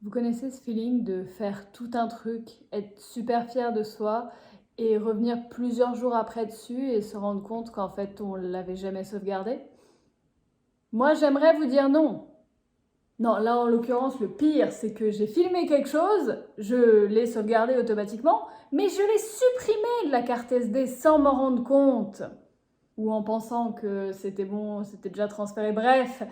Vous connaissez ce feeling de faire tout un truc, être super fier de soi et revenir plusieurs jours après dessus et se rendre compte qu'en fait on l'avait jamais sauvegardé? Moi j'aimerais vous dire non. Non, là en l'occurrence le pire c'est que j'ai filmé quelque chose, je l'ai sauvegardé automatiquement, mais je l'ai supprimé de la carte SD sans m'en rendre compte. Ou en pensant que c'était bon, c'était déjà transféré. Bref,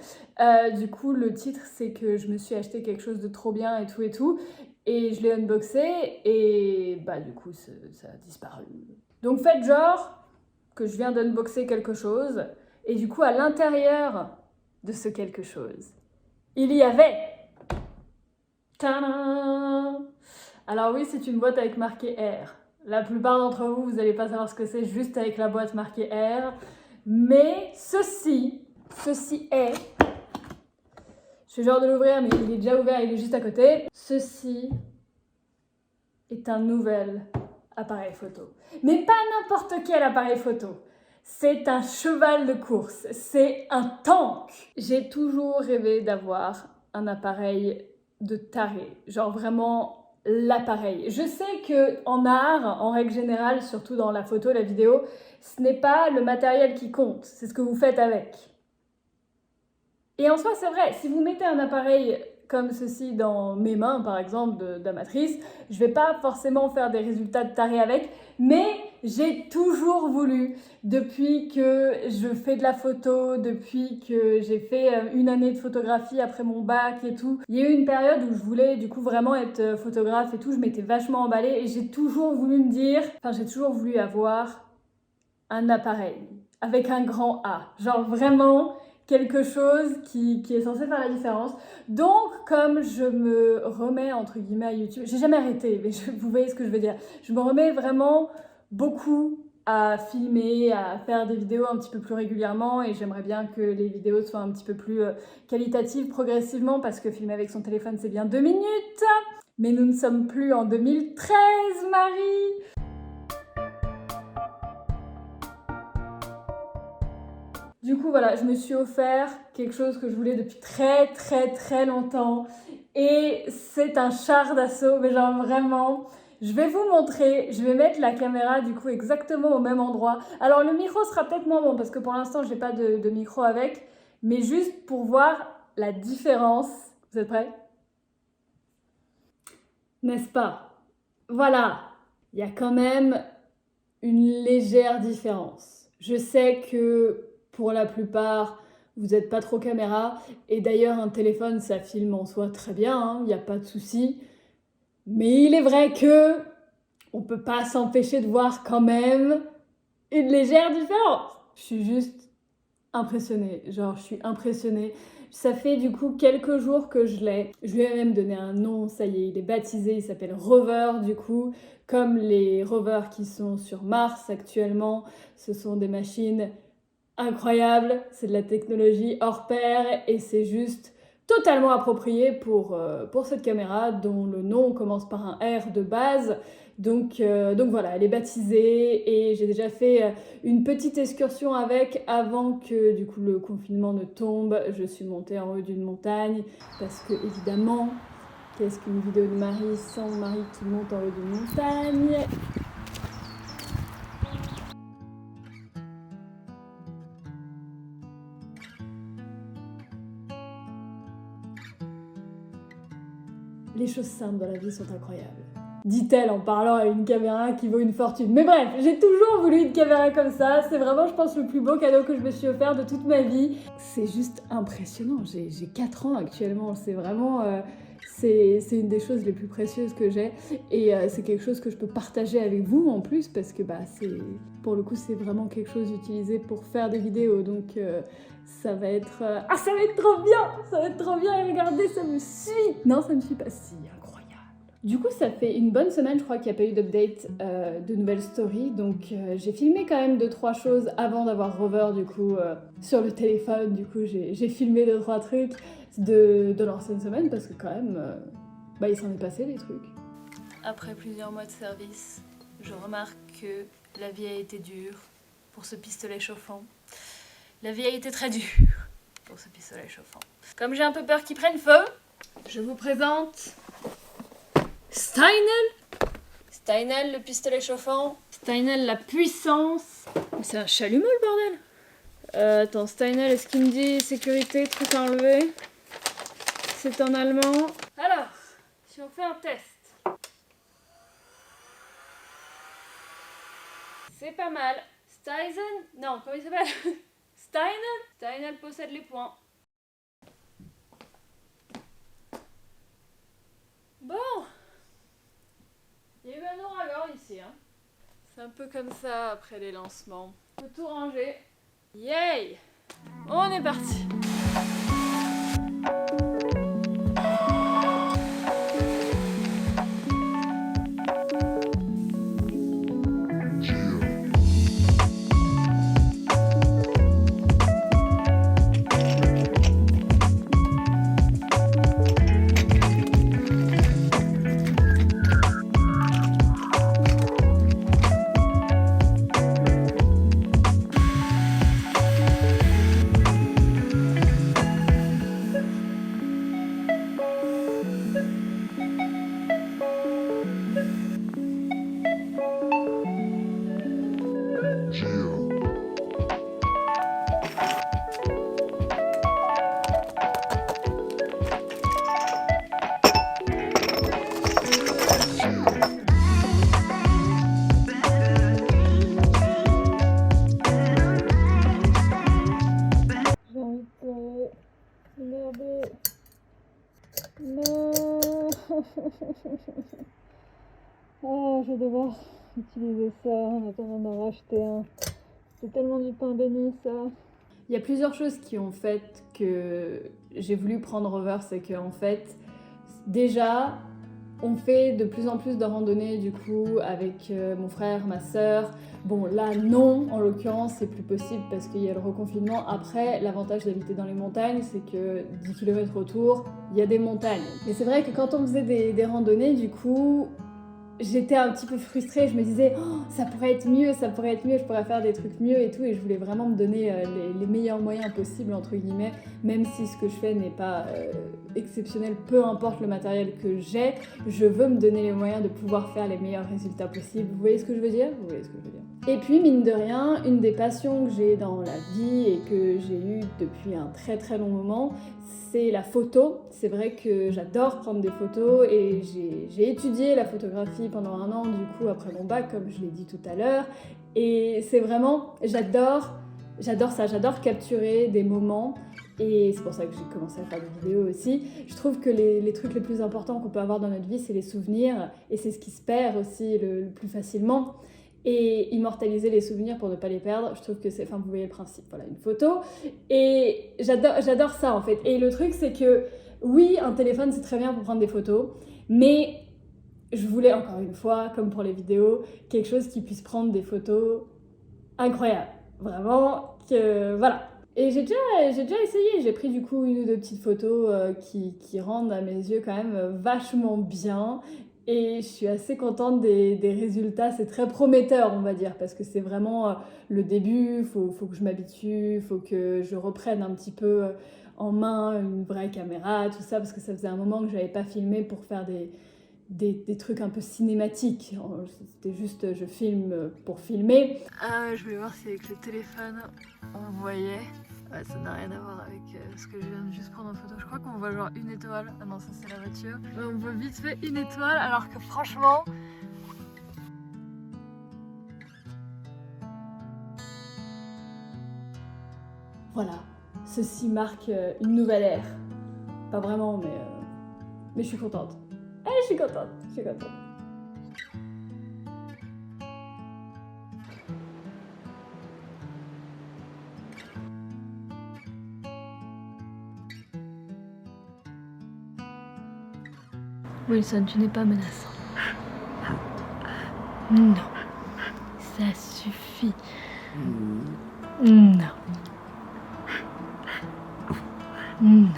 du coup, le titre, c'est que je me suis acheté quelque chose de trop bien et tout, et je l'ai unboxé, et bah du coup, ça a disparu. Donc faites genre que je viens d'unboxer quelque chose, et du coup, à l'intérieur de ce quelque chose, il y avait... Tadam! Alors oui, c'est une boîte avec marqué R. La plupart d'entre vous, vous n'allez pas savoir ce que c'est juste avec la boîte marquée R. Mais ceci est... Je suis genre de l'ouvrir, mais il est déjà ouvert, il est juste à côté. Ceci est un nouvel appareil photo. Mais pas n'importe quel appareil photo. C'est un cheval de course, c'est un tank. J'ai toujours rêvé d'avoir un appareil de taré, genre vraiment l'appareil. Je sais que en art, en règle générale, surtout dans la photo, la vidéo, ce n'est pas le matériel qui compte, c'est ce que vous faites avec. Et en soi, c'est vrai, si vous mettez un appareil comme ceci dans mes mains, par exemple, d'amatrice, je vais pas forcément faire des résultats de taré avec, mais j'ai toujours voulu, depuis que je fais de la photo, depuis que j'ai fait une année de photographie après mon bac et tout, il y a eu une période où je voulais du coup vraiment être photographe et tout, je m'étais vachement emballée et j'ai toujours voulu me dire, enfin j'ai toujours voulu avoir un appareil avec un grand A, genre vraiment quelque chose qui est censé faire la différence. Donc, comme je me remets entre guillemets à YouTube, j'ai jamais arrêté, mais vous voyez ce que je veux dire. Je me remets vraiment beaucoup à filmer, à faire des vidéos un petit peu plus régulièrement et j'aimerais bien que les vidéos soient un petit peu plus qualitatives progressivement parce que filmer avec son téléphone c'est bien 2 minutes. Mais nous ne sommes plus en 2013, Marie! Du coup, voilà, je me suis offert quelque chose que je voulais depuis très longtemps. Et c'est un char d'assaut, mais genre vraiment, je vais vous montrer, je vais mettre la caméra du coup exactement au même endroit. Alors le micro sera peut-être moins bon parce que pour l'instant, j'ai pas de micro avec, mais juste pour voir la différence. Vous êtes prêts? N'est-ce pas? Voilà, il y a quand même une légère différence. Je sais que pour la plupart, vous n'êtes pas trop caméra, et d'ailleurs un téléphone ça filme en soi très bien, il n'y a pas de souci. Mais il est vrai que on peut pas s'empêcher de voir quand même une légère différence. Je suis juste impressionnée, genre je suis impressionnée. Ça fait du coup quelques jours que je l'ai. Je lui ai même donné un nom, ça y est, il est baptisé, il s'appelle Rover du coup. Comme les rovers qui sont sur Mars actuellement, ce sont des machines incroyables, c'est de la technologie hors pair et c'est juste totalement approprié pour cette caméra dont le nom commence par un R de base. Donc voilà, elle est baptisée et j'ai déjà fait une petite excursion avec avant que du coup le confinement ne tombe. Je suis montée en haut d'une montagne parce que évidemment, qu'est-ce qu'une vidéo de Marie sans Marie qui monte en haut d'une montagne? Les choses simples dans la vie sont incroyables. Dit-elle en parlant à une caméra qui vaut une fortune. Mais bref, j'ai toujours voulu une caméra comme ça. C'est vraiment, je pense, le plus beau cadeau que je me suis offert de toute ma vie. C'est juste impressionnant. J'ai 4 ans actuellement. C'est vraiment... c'est une des choses les plus précieuses que j'ai. Et c'est quelque chose que je peux partager avec vous en plus parce que pour le coup, c'est vraiment quelque chose utilisé pour faire des vidéos. Donc ça va être... ça va être trop bien! Ça va être trop bien et regardez, ça me suit! Non, ça me suit pas si, incroyable. Du coup, ça fait une bonne semaine, je crois qu'il n'y a pas eu d'update de nouvelles stories, donc j'ai filmé quand même 2-3 choses avant d'avoir Rover, du coup, sur le téléphone. Du coup, j'ai filmé 2-3 trucs de l'ancienne semaine, parce que quand même, il s'en est passé des trucs. Après plusieurs mois de service, je remarque que la vie a été dure pour ce pistolet chauffant. La vie a été très dure pour ce pistolet chauffant. Comme j'ai un peu peur qu'il prenne feu, je vous présente Steinel. Steinel, le pistolet chauffant. Steinel, la puissance. C'est un chalumeau le bordel. Attends, Steinel, est-ce qu'il me dit sécurité, truc à enlever? C'est en allemand. Alors, si on fait un test. C'est pas mal. Steisen? Non, comment il s'appelle? Steinel? Steinel possède les points. Bon. Il y a eu un ouragan ici, hein. C'est un peu comme ça après les lancements. Faut tout ranger. Yay! On est parti! Ah, je vais devoir utiliser ça en attendant d'en racheter un. C'est tellement du pain béni, ça. Il y a plusieurs choses qui ont fait que j'ai voulu prendre Rover, c'est qu'en fait, déjà, on fait de plus en plus de randonnées du coup avec mon frère, ma sœur. Bon là non, en l'occurrence c'est plus possible parce qu'il y a le reconfinement. Après, l'avantage d'habiter dans les montagnes, c'est que 10 km autour, il y a des montagnes. Mais c'est vrai que quand on faisait des randonnées, du coup, j'étais un petit peu frustrée, je me disais oh, ça pourrait être mieux, je pourrais faire des trucs mieux et tout, et je voulais vraiment me donner les meilleurs moyens possibles entre guillemets, même si ce que je fais n'est pas exceptionnel, peu importe le matériel que j'ai, je veux me donner les moyens de pouvoir faire les meilleurs résultats possibles. Vous voyez ce que je veux dire? Vous voyez ce que je veux dire. Et puis mine de rien, une des passions que j'ai dans la vie et que j'ai eue depuis un très très long moment, c'est la photo. C'est vrai que j'adore prendre des photos et j'ai étudié la photographie pendant un an du coup après mon bac, comme je l'ai dit tout à l'heure. Et c'est vraiment, j'adore ça, j'adore capturer des moments. Et c'est pour ça que j'ai commencé à faire des vidéos aussi. Je trouve que les trucs les plus importants qu'on peut avoir dans notre vie, c'est les souvenirs. Et c'est ce qui se perd aussi le plus facilement. Et immortaliser les souvenirs pour ne pas les perdre, je trouve que c'est... Enfin, vous voyez le principe, voilà, une photo. Et j'adore ça, en fait. Et le truc, c'est que, oui, un téléphone, c'est très bien pour prendre des photos, mais je voulais, encore une fois, comme pour les vidéos, quelque chose qui puisse prendre des photos incroyables. Vraiment, que... Voilà. Et j'ai déjà essayé, j'ai pris du coup une ou deux petites photos qui rendent à mes yeux quand même vachement bien. Et je suis assez contente des résultats, c'est très prometteur on va dire, parce que c'est vraiment le début, faut que je m'habitue, faut que je reprenne un petit peu en main une vraie caméra, tout ça, parce que ça faisait un moment que j'avais pas filmé pour faire des trucs un peu cinématiques. C'était juste je filme pour filmer. Je voulais voir si avec le téléphone on voyait. Ouais, ça n'a rien à voir avec ce que je viens de juste prendre en photo. Je crois qu'on voit genre une étoile. Ah non, ça c'est la voiture. Mais on voit vite fait une étoile alors que franchement... Voilà, ceci marque une nouvelle ère. Pas vraiment, mais je suis contente. Je suis contente. Wilson, tu n'es pas menaçant. Non. Ça suffit. Non. Non.